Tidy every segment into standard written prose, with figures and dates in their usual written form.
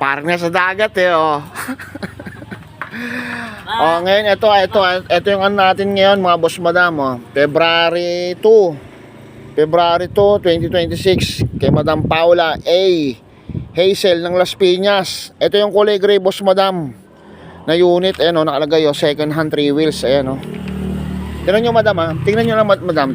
Parang nasa dagat eh, oh. Oh, ngayon, ito yung ano natin ngayon, mga boss madam, oh. February 2, 2026, kay Madam Paula A. Hazel ng Las Piñas. Ito yung kulay gray, boss madam, na unit, ayan oh, nakalagay oh, second hand 3 wheels, ayan oh. Tingnan nyo madam ha, tingnan nyo lang madam,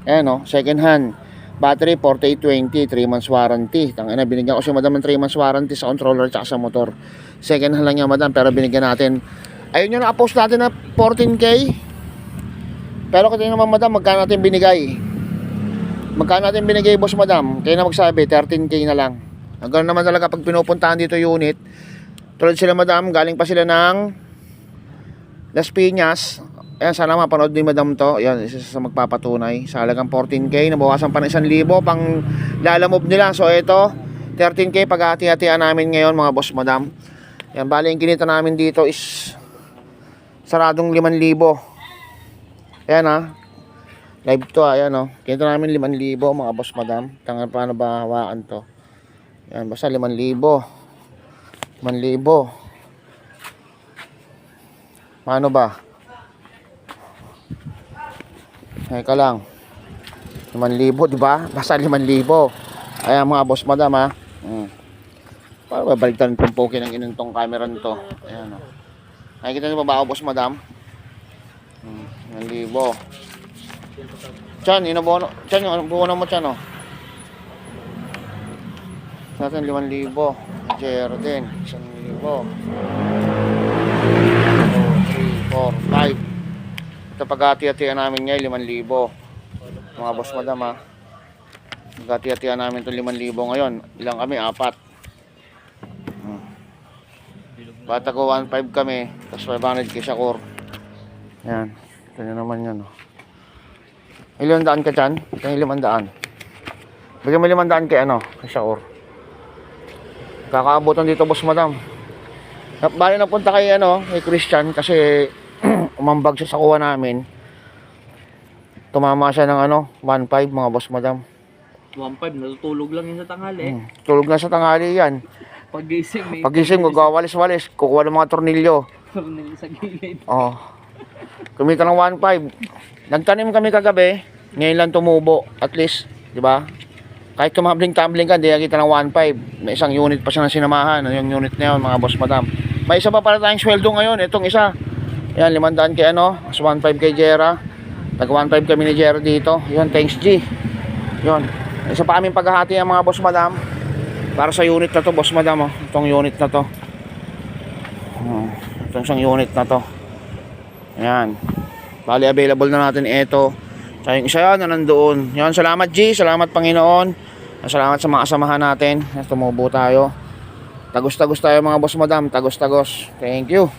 ayan oh, second hand. Battery 4820, 3 months warranty. Tangina, binigyan ko si madam ng 3 months warranty sa controller at sa motor. Second hand lang yan madam, pero binigyan natin. Ayun yung na-post natin na 14K. Pero kasi naman madam, magkano natin binigay? Magkano natin binigay boss madam? Kaya na magsabi, 13K na lang. Hanggang naman talaga pag pinupuntahan dito unit. Tulad sila madam, galing pa sila ng Las Piñas. Ayan, sana mapanood ni madam to. Ayan, isa sa magpapatunay. Sa halagang 14K, nabawasan pa ng 1,000 pang lalamove nila. So ito, 13K paghati-hatian namin ngayon mga boss madam. Ayan, bali yung kinita namin dito is saradong 5,000. Ayan ha, live to ha, ayan o. Kinita namin 5,000 mga boss madam. Tangan paano ba hawaan to. Ayan, basta 5,000. 5,000. Paano ba? Teka lang. 5,000, di ba? Basta 5,000. Ayan mga boss madam ha. Paano ba baliktad itong poke ng inintong camera nito? Ayan o. Nakikita nyo ba ako boss madam? 5,000. Chan, inabono. Chan, yung buono mo chan o. Sa atin 5,000. Jero din. 1,000. 2, 3, 4, 5. Ito paghati-hatian namin ngayon 5,000. Mga boss madam ha. Paghati-hatian namin itong 5,000 ngayon. Ilang kami? 4. Bata ko 1,500 kami. Tapos 500 kay Shakur. Yan. Ito nyo naman yan. 500 ka dyan? Ito yung 500. Bigyan mo 500 kay ano? Kay Shakur. Kakaabutan dito boss madam. Bali napunta kay ano? Kay Christian kasi umambag siya sa kuha namin. Tumama siya ng ano? 1,500 mga boss madam. 1,500, natutulog lang yun sa tanghali. Tulog na sa tanghali yan. Pagising, gagawalis-walis. Kukuha ng mga tornilyo. Sa gilid. Oh. Kumita ng 1,500. Nagtanim kami kagabi. Ngayon lang tumubo. At least, di ba? Kahit tumambling-tumbling ka, hindi kita ng 1,500. May isang unit pa siya na sinamahan. Yung unit na yun, mga boss madam. May isa pa pala tayong sweldo ngayon. Itong isa. Yan, 500 kay ano. Mas 1,500 kay Jera. Tag 1,500 kami ni Jera dito. Yan, thanks G. Yun. Isa pa aming paghahati ang mga boss madam. Para sa unit na to, boss madam. Oh. Itong unit na to. Itong isang unit na to. Ayan. Bali, available na natin ito. Sa yung isa yan na nandoon. Yan, salamat G. Salamat Panginoon. Salamat sa mga kasamahan natin. Tumubo tayo. Tagos-tagos tayo mga boss madam. Tagos-tagos. Thank you.